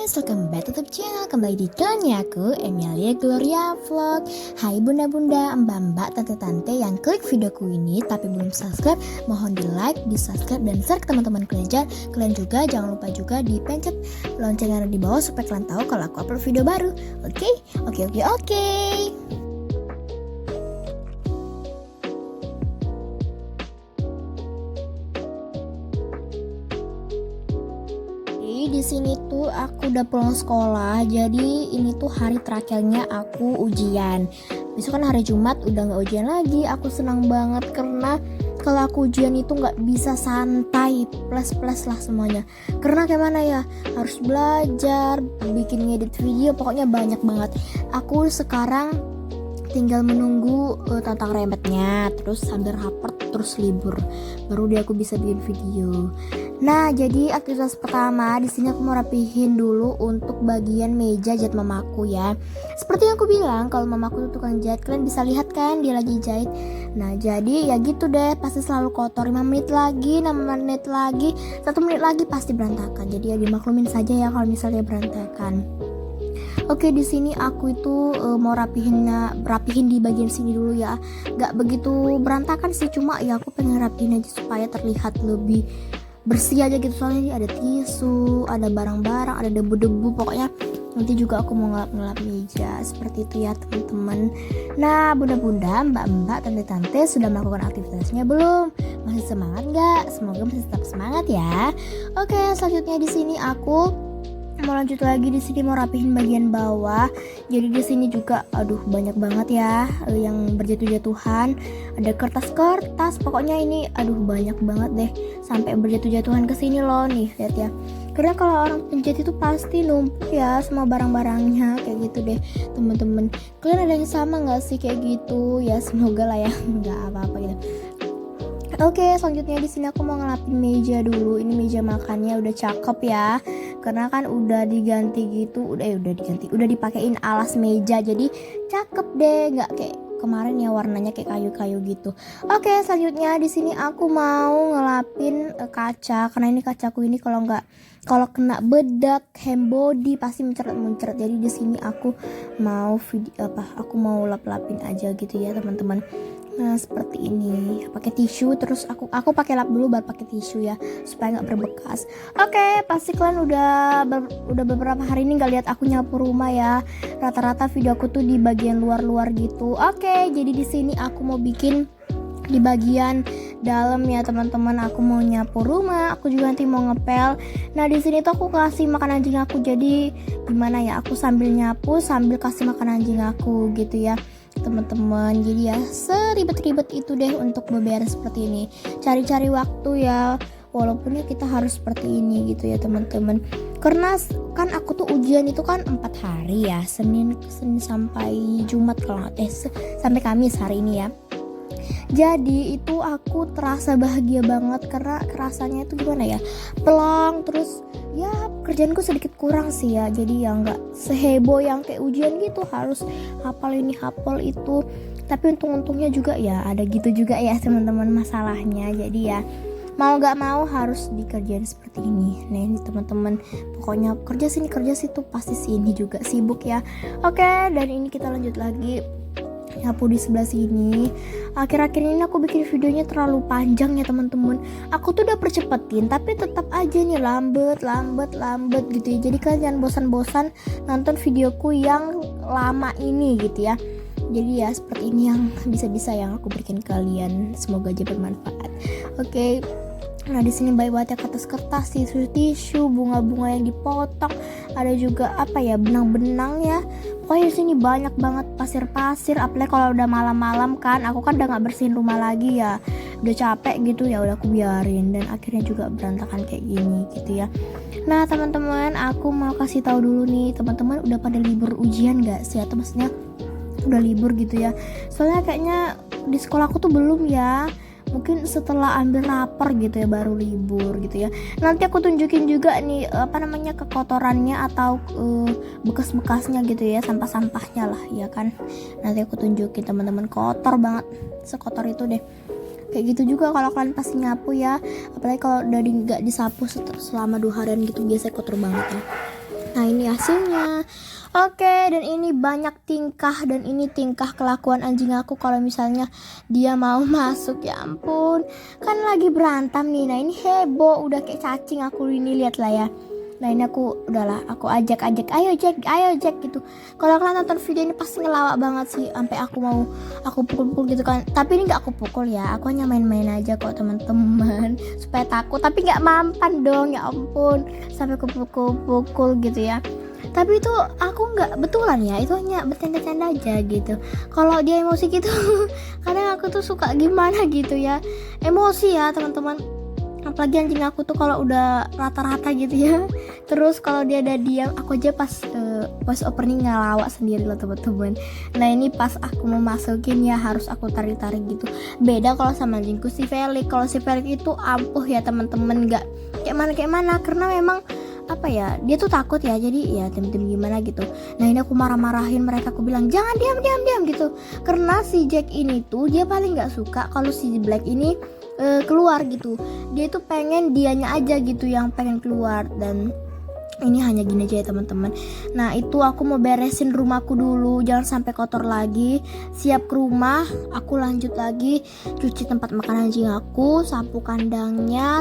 guys, welcome back to YouTube channel. Kembali di channelnya aku, Emilia Gloria Vlog. Hai bunda-bunda, mbak-mbak, tante-tante yang klik videoku ini tapi belum subscribe, mohon di like, di subscribe, dan share ke teman-teman kalian. Kalian juga jangan lupa juga dipencet lonceng yang ada di bawah supaya kalian tahu kalau aku upload video baru. Oke. Di sini tuh aku udah pulang sekolah, jadi ini tuh hari terakhirnya aku ujian. Besok kan hari Jumat, udah nggak ujian lagi. Aku senang banget karena kalau aku ujian itu nggak bisa santai, plus lah semuanya. Karena kayak mana ya, harus belajar, bikin ngedit video, pokoknya banyak banget. Aku sekarang tinggal menunggu tantang remetnya, terus sambil raport, terus libur, baru dia aku bisa bikin video. Nah, jadi aktivitas pertama di sini aku mau rapihin dulu untuk bagian meja jahit mamaku ya. Seperti yang aku bilang, kalau mamaku tuh tukang jahit, kalian bisa lihat kan dia lagi jahit. Nah, jadi ya gitu deh, pasti selalu kotor. 5 menit lagi, 6 menit lagi, 1 menit lagi pasti berantakan. Jadi ya dimaklumin saja ya kalau misalnya berantakan. Oke, di sini aku itu mau rapihin di bagian sini dulu ya. Gak begitu berantakan sih, cuma ya aku pengen rapihin aja supaya terlihat lebih bersih aja gitu. Soalnya ini ada tisu, ada barang-barang, ada debu-debu. Pokoknya nanti juga aku mau ngelap-ngelap meja seperti itu ya teman-teman. Nah, bunda-bunda, mbak-mbak, tante-tante sudah melakukan aktivitasnya belum? Masih semangat nggak? Semoga masih tetap semangat ya. Oke, selanjutnya di sini aku mau lanjut lagi. Di sini mau rapihin bagian bawah. Jadi di sini juga banyak banget ya yang berjatuh-jatuhan. Ada kertas-kertas, pokoknya ini banyak banget deh. Sampai berjatuh-jatuhan ke sini loh nih, lihat ya. Karena kalau orang penjahit itu pasti numpuk ya semua barang-barangnya kayak gitu deh, teman-teman. Kalian ada yang sama nggak sih kayak gitu? Ya semoga lah ya, nggak apa-apa gitu. Oke, selanjutnya di sini aku mau ngelapin meja dulu. Ini meja makannya udah cakep ya. Karena kan udah diganti gitu, udah dipakein alas meja. Jadi cakep deh, nggak kayak kemarin ya warnanya kayak kayu-kayu gitu. Oke, selanjutnya di sini aku mau ngelapin kaca. Karena ini kacaku ini kalau kena bedak, hem body pasti muncrat. Jadi di sini aku mau lap-lapin aja gitu ya, teman-teman. Nah, seperti ini, pakai tisu, terus aku pakai lap dulu baru pakai tisu ya supaya nggak berbekas. Oke, pasti kalian udah beberapa hari ini nggak lihat aku nyapu rumah ya. Rata-rata video aku tuh di bagian luar gitu. Oke, jadi di sini aku mau bikin di bagian dalam ya teman-teman. Aku mau nyapu rumah, aku juga nanti mau ngepel. Nah, di sini tuh aku kasih makan anjing aku. Jadi gimana ya, aku sambil nyapu sambil kasih makan anjing aku gitu ya teman-teman. Jadi ya seribet-ribet itu deh untuk beberes seperti ini. Cari-cari waktu ya, walaupun ya kita harus seperti ini gitu ya teman-teman. Karena kan aku tuh ujian itu kan 4 hari ya, Senin sampai Jumat kalau sampai Kamis hari ini ya. Jadi itu aku terasa bahagia banget karena rasanya itu gimana ya, pelong, terus ya kerjaanku sedikit kurang sih ya. Jadi ya nggak seheboh yang kayak ujian gitu harus hafal ini hafal itu. Tapi untungnya juga ya ada gitu juga ya teman-teman masalahnya. Jadi ya mau nggak mau harus dikerjain seperti ini. Nah ini teman-teman, pokoknya kerja situ pasti sini juga sibuk ya. Oke, dan ini kita lanjut lagi nyapu di sebelah sini. Akhir-akhir ini aku bikin videonya terlalu panjang ya teman-teman. Aku tuh udah percepetin tapi tetap aja nih lambat gitu ya. Jadi kalian jangan bosan-bosan nonton videoku yang lama ini gitu ya. Jadi ya seperti ini yang bisa-bisa yang aku berikan kalian. Semoga aja bermanfaat. Oke. Nah, di sini banyak banget ya kertas-kertas, tisu, bunga-bunga yang dipotong, ada juga benang-benang ya. Pokoknya di sini banyak banget pasir-pasir. Apalagi kalau udah malam-malam kan, aku kan udah nggak bersihin rumah lagi ya, udah capek gitu ya, udah aku biarin dan akhirnya juga berantakan kayak gini gitu ya. Nah teman-teman, aku mau kasih tahu dulu nih, teman-teman udah pada libur ujian nggak sih, atau maksudnya udah libur gitu ya? Soalnya kayaknya di sekolah aku tuh belum ya. Mungkin setelah ambil rapor gitu ya baru libur gitu ya. Nanti aku tunjukin juga nih kekotorannya atau bekas-bekasnya gitu ya, sampah-sampahnya lah ya kan. Nanti aku tunjukin teman-teman, kotor banget, sekotor itu deh. Kayak gitu juga kalau kalian pasti nyapu ya, apalagi kalau udah nggak disapu selama 2 harian gitu, biasanya kotor banget ya. Nah ini hasilnya. Oke, dan ini banyak tingkah, dan ini tingkah kelakuan anjing aku kalau misalnya dia mau masuk. Ya ampun, kan lagi berantem nih. Nah ini heboh, udah kayak cacing aku ini, lihat lah ya. Nah ini aku udahlah, aku ajak, ayo Jack gitu. Kalau kalian nonton video ini pasti ngelawak banget sih, sampai aku pukul gitu kan. Tapi ini nggak aku pukul ya, aku hanya main-main aja kok teman-teman, supaya takut. Tapi nggak mampan dong, ya ampun, sampai aku pukul gitu ya. Tapi itu aku nggak betulan ya, itu hanya bercanda-canda aja gitu. Kalau dia emosi gitu kadang aku tuh suka gimana gitu ya, emosi ya teman-teman. Apalagi anjing aku tuh kalau udah rata-rata gitu ya. Terus kalau dia ada diam, aku aja pas opening ngelawak sendiri loh teman-teman. Nah ini pas aku mau masukin ya harus aku tarik-tarik gitu. Beda kalau sama anjingku si Felix. Kalau si Felix itu ampuh ya teman-teman, nggak kayak mana karena memang apa ya, dia tuh takut ya, jadi ya tim-tim gimana gitu. Nah ini aku marah-marahin mereka, aku bilang jangan diam gitu, karena si Jack ini tuh dia paling nggak suka kalau si Black ini keluar gitu. Dia tuh pengen dianya aja gitu yang pengen keluar. Dan ini hanya gini aja ya teman-teman. Nah itu aku mau beresin rumahku dulu, jangan sampai kotor lagi. Siap ke rumah, aku lanjut lagi cuci tempat makan anjing aku, sapu kandangnya,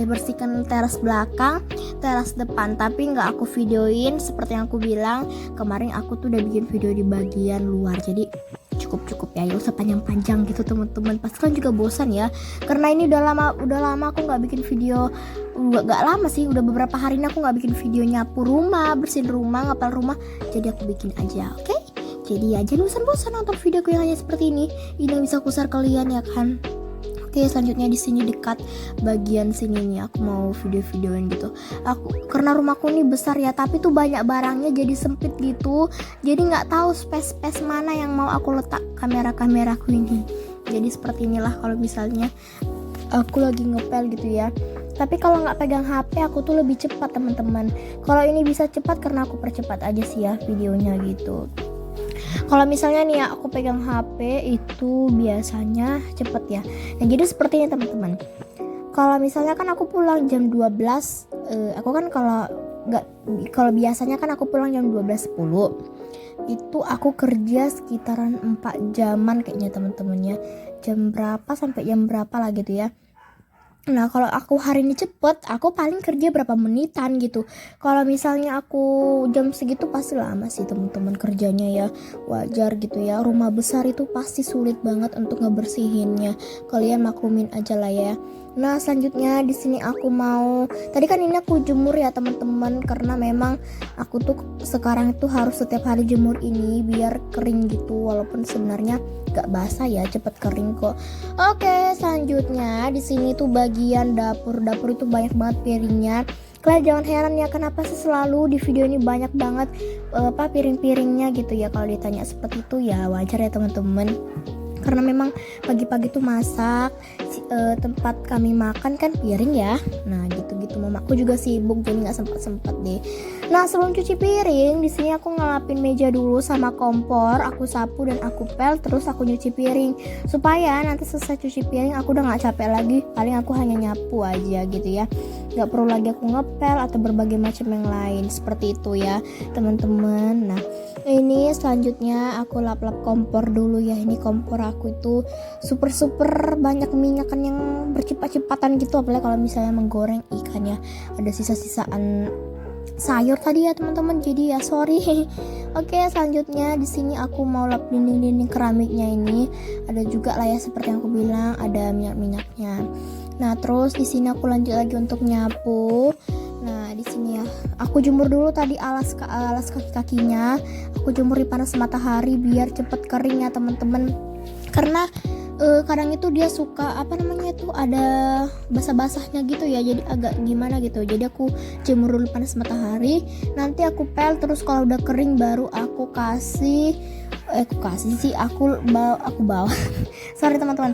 bersihkan teras belakang, teras depan. Tapi nggak aku videoin, seperti yang aku bilang kemarin, aku tuh udah bikin video di bagian luar, jadi cukup ya, usah panjang-panjang gitu teman-teman. Pasti kan juga bosan ya, karena ini udah lama aku nggak bikin video. Nggak lama sih, udah beberapa hari ini aku nggak bikin video nyapu rumah, bersihin rumah, ngepel rumah. Jadi aku bikin aja, oke? Jadi ya jangan bosan-bosan nonton videoku yang hanya seperti ini yang bisa kusar kalian ya kan. Oke, selanjutnya di sini dekat bagian sini nih aku mau video-videoin gitu. Karena rumahku ini besar ya, tapi tuh banyak barangnya jadi sempit gitu. Jadi nggak tahu space mana yang mau aku letak kameraku ini. Jadi seperti inilah kalau misalnya aku lagi ngepel gitu ya. Tapi kalau nggak pegang HP aku tuh lebih cepat teman-teman. Kalau ini bisa cepat karena aku percepat aja sih ya videonya gitu. Kalau misalnya nih ya aku pegang HP itu biasanya cepet ya. Nah jadi seperti ini teman-teman. Kalau misalnya kan aku pulang jam 12, aku kan kalau biasanya kan aku pulang jam 12.10. Itu aku kerja sekitaran 4 jaman kayaknya teman-teman ya. Jam berapa sampai jam berapa lah gitu ya. Nah kalau aku hari ini cepet, aku paling kerja berapa menitan gitu. Kalau misalnya aku jam segitu pasti lama sih teman-teman kerjanya ya. Wajar gitu ya, rumah besar itu pasti sulit banget untuk ngebersihinnya. Kalian maklumin aja lah ya. Nah selanjutnya di sini aku mau, tadi kan ini aku jemur ya teman-teman, karena memang aku tuh sekarang itu harus setiap hari jemur ini biar kering gitu, walaupun sebenarnya gak basah ya, cepet kering kok. Oke, selanjutnya di sini tuh bagian dapur itu banyak banget piringnya. Kalian jangan heran ya kenapa sih selalu di video ini banyak banget piring-piringnya gitu ya. Kalau ditanya seperti itu ya wajar ya teman-teman, karena memang pagi-pagi tuh masak, tempat kami makan kan piring ya. Nah gitu-gitu, mamaku juga sibuk jadi nggak sempat deh. Nah sebelum cuci piring di sini aku ngelapin meja dulu sama kompor, aku sapu dan aku pel, terus aku nyuci piring supaya nanti selesai cuci piring aku udah nggak capek lagi. Paling aku hanya nyapu aja gitu ya, nggak perlu lagi aku ngepel atau berbagai macam yang lain seperti itu ya teman-teman. Nah ini selanjutnya aku lap-lap kompor dulu ya. Ini kompor aku itu super banyak minyakan yang bercepat-cepatan gitu, apalagi kalau misalnya menggoreng ikan ya. Ada sisa-sisaan sayur tadi ya teman-teman, jadi ya sorry. Oke, selanjutnya di sini aku mau lap dinding-dinding keramiknya ini. Ada juga lah ya seperti yang aku bilang, ada minyak-minyaknya. Nah terus di sini aku lanjut lagi untuk nyapu. Nah di sini ya aku jemur dulu tadi alas kaki-kakinya. Aku jemur di panas matahari biar cepet kering ya teman-teman. Karena kadang itu dia suka ada basah-basahnya gitu ya, jadi agak gimana gitu. Jadi aku jemur dulu panas matahari, nanti aku pel, terus kalau udah kering baru aku bawa sorry teman-teman,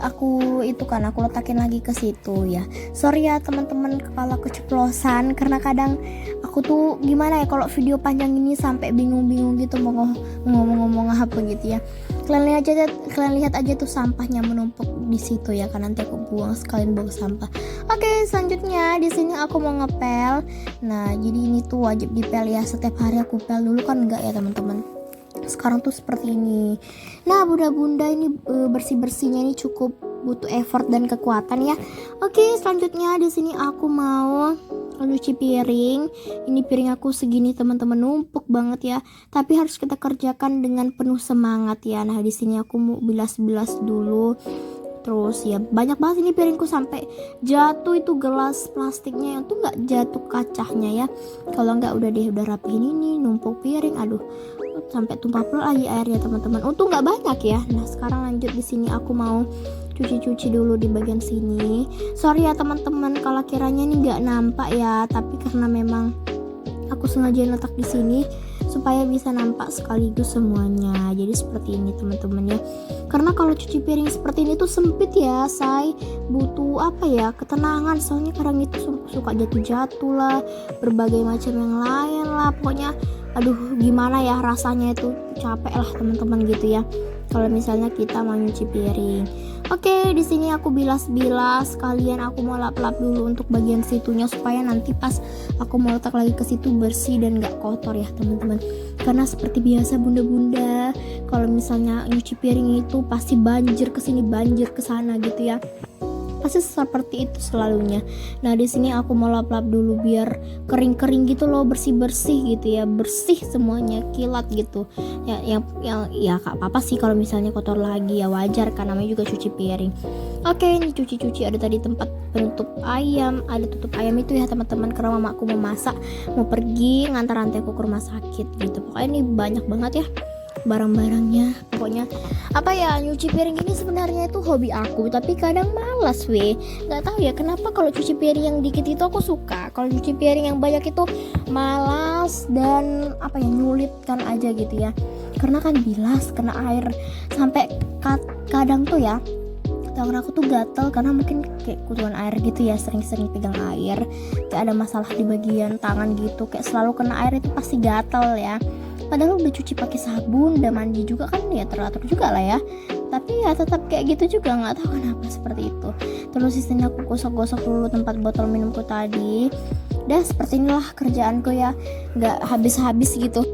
aku letakin lagi ke situ ya. Sorry ya teman-teman kepala keceplosan, karena kadang aku tuh gimana ya kalau video panjang ini sampai bingung gitu mau ngomong apa gitu ya. Kalian lihat aja tuh sampahnya menumpuk di situ ya kan, nanti aku buang sekalian buang sampah. Oke, selanjutnya di sini aku mau ngepel. Nah, jadi ini tuh wajib dipel ya, setiap hari aku pel, dulu kan enggak ya teman-teman. Sekarang tuh seperti ini. Nah, bunda-bunda ini bersih-bersihnya ini cukup butuh effort dan kekuatan ya. Oke, selanjutnya di sini aku mau nyuci piring. Ini piring aku segini teman-teman, numpuk banget ya. Tapi harus kita kerjakan dengan penuh semangat ya. Nah, di sini aku mau bilas-bilas dulu. Terus ya banyak banget ini piringku, sampai jatuh itu gelas plastiknya, yang tuh nggak jatuh kacanya ya. Kalau nggak udah rapihin ini, numpuk piring, aduh sampai tumpah lagi airnya teman-teman. Untung nggak banyak ya. Nah, sekarang lanjut di sini aku mau cuci dulu di bagian sini. Sorry ya teman-teman kalau kiranya ini nggak nampak ya, tapi karena memang aku sengaja letak di sini supaya bisa nampak sekaligus semuanya. Jadi seperti ini teman-teman ya. Karena kalau cuci piring seperti ini tuh sempit ya, say. Butuh apa ya, ketenangan. Soalnya kadang itu suka jatuh-jatuh lah, berbagai macam yang lain lah. Pokoknya aduh gimana ya rasanya, itu capek lah teman-teman gitu ya. Kalau misalnya kita mau nyuci piring. Oke, di sini aku bilas-bilas, kalian aku mau lap-lap dulu untuk bagian situnya supaya nanti pas aku mau letak lagi ke situ bersih dan gak kotor ya teman-teman. Karena seperti biasa bunda-bunda, kalau misalnya nyuci piring itu pasti banjir ke sini, banjir ke sana gitu ya. Pasti seperti itu selalunya. Nah, di sini aku mau lap-lap dulu biar kering-kering gitu loh, bersih-bersih gitu ya, bersih semuanya, kilat gitu. Ya Kak, apa sih kalau misalnya kotor lagi ya, wajar kan, namanya juga cuci piring. Oke, ini cuci ada tadi tempat penutup ayam, ada tutup ayam itu ya teman-teman, karena mamaku mau masak, mau pergi ngantar anteku ke rumah sakit gitu. Pokoknya ini banyak banget ya barang-barangnya. Pokoknya apa ya, nyuci piring ini sebenarnya itu hobi aku, tapi kadang malas nggak tahu ya kenapa. Kalau cuci piring yang dikit itu aku suka, kalau cuci piring yang banyak itu malas dan apa ya, nyulitkan aja gitu ya. Karena kan bilas kena air sampai kadang tuh ya tangan aku tuh gatel karena mungkin kayak kutuan air gitu ya, sering-sering pegang air, kayak ada masalah di bagian tangan gitu, kayak selalu kena air itu pasti gatel ya. Padahal udah cuci pakai sabun, udah mandi juga kan ya, teratur juga lah ya. Tapi ya tetap kayak gitu juga, nggak tahu kenapa seperti itu. Terus di sini aku gosok-gosok dulu tempat botol minumku tadi. Dah seperti inilah kerjaanku ya, nggak habis-habis gitu.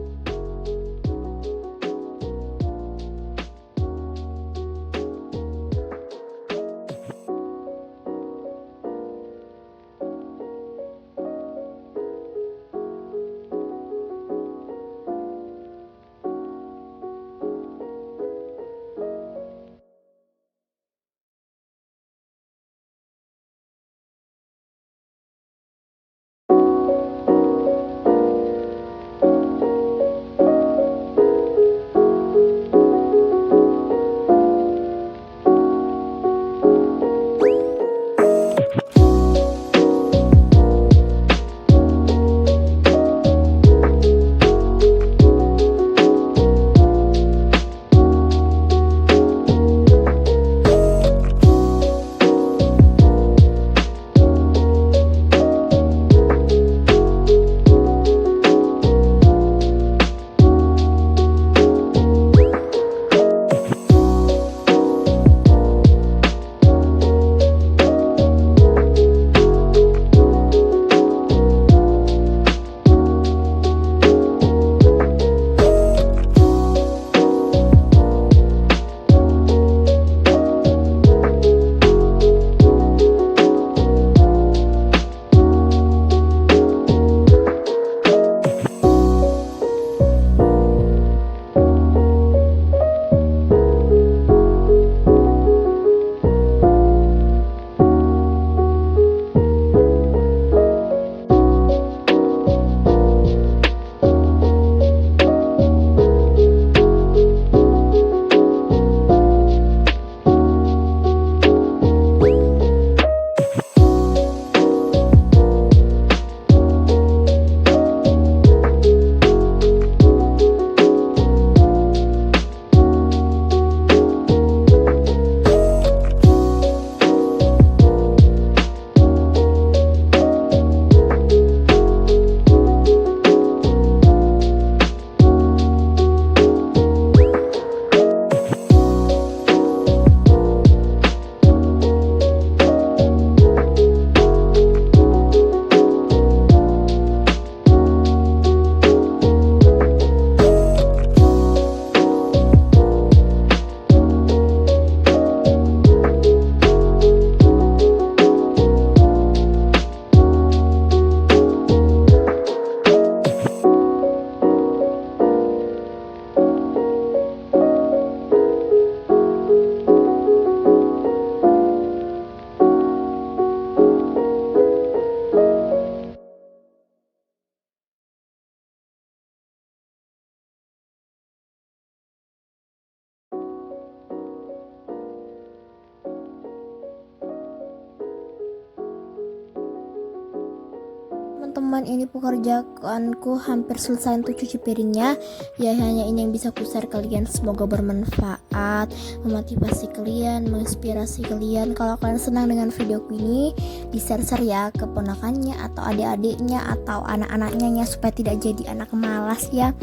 teman-teman, ini pekerjaanku hampir selesai untuk cuci piringnya. Ya hanya ini yang bisa ku share kalian, semoga bermanfaat, memotivasi kalian, menginspirasi kalian. Kalau kalian senang dengan videoku ini, di-share ya ke ponakannya atau adik-adiknya atau anak-anaknya ya, supaya tidak jadi anak malas ya,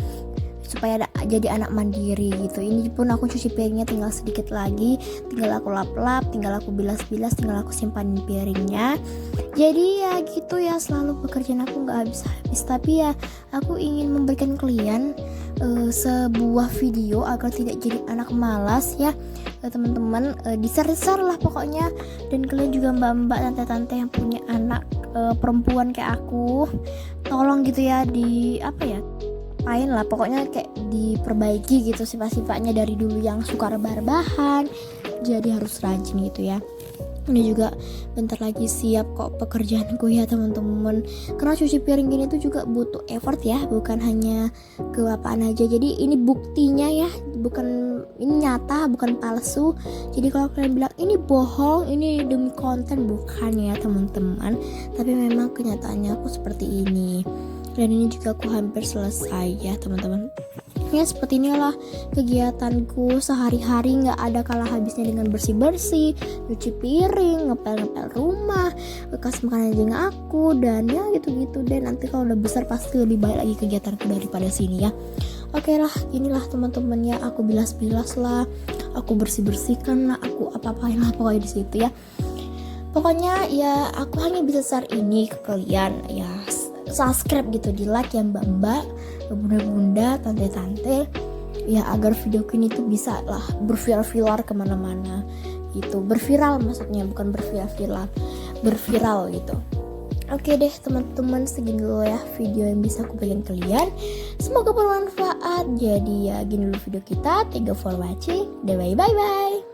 supaya jadi anak mandiri gitu. Ini pun aku cuci piringnya tinggal sedikit lagi, tinggal aku lap-lap, tinggal aku bilas-bilas, tinggal aku simpanin piringnya. Jadi ya gitu ya, selalu pekerjaan aku nggak habis-habis. Tapi ya aku ingin memberikan kalian sebuah video agar tidak jadi anak malas ya, teman-teman. Di-share lah pokoknya. Dan kalian juga mbak-mbak, tante-tante yang punya anak perempuan kayak aku, tolong gitu ya, di apa ya, lain lah pokoknya, kayak diperbaiki gitu sifat-sifatnya. Dari dulu yang suka rebah-rebahan jadi harus rajin gitu ya. Ini juga bentar lagi siap kok pekerjaanku ya teman-teman, karena cuci piring gini tuh juga butuh effort ya, bukan hanya kewapaan aja. Jadi ini buktinya ya, bukan, ini nyata, bukan palsu. Jadi kalau kalian bilang ini bohong, ini demi konten, bukan ya teman-teman, tapi memang kenyataannya aku seperti ini. Dan ini juga aku hampir selesai ya teman-teman. Ya seperti inilah kegiatanku sehari-hari, nggak ada kalah habisnya dengan bersih-bersih, nyuci piring, ngepel-ngepel rumah, bekas makanan anjing aku, dan ya gitu-gitu. Dan nanti kalau udah besar pasti lebih baik lagi kegiatanku daripada sini ya. Oke lah, inilah teman-teman ya, aku bilas-bilas lah, aku bersih-bersihkan lah, aku apa-apain lah pokoknya di situ ya. Pokoknya ya aku hanya bisa share ini ke kalian ya. Subscribe gitu, di like ya mbak-mbak, bunda-bunda, tante-tante ya, agar video ini tuh bisa lah berviral kemana-mana gitu. Berviral maksudnya, bukan berviral gitu. Oke deh teman-teman, segini dulu ya video yang bisa aku berikan kalian, semoga bermanfaat. Jadi ya gini dulu video kita. Thank you for watching, bye bye.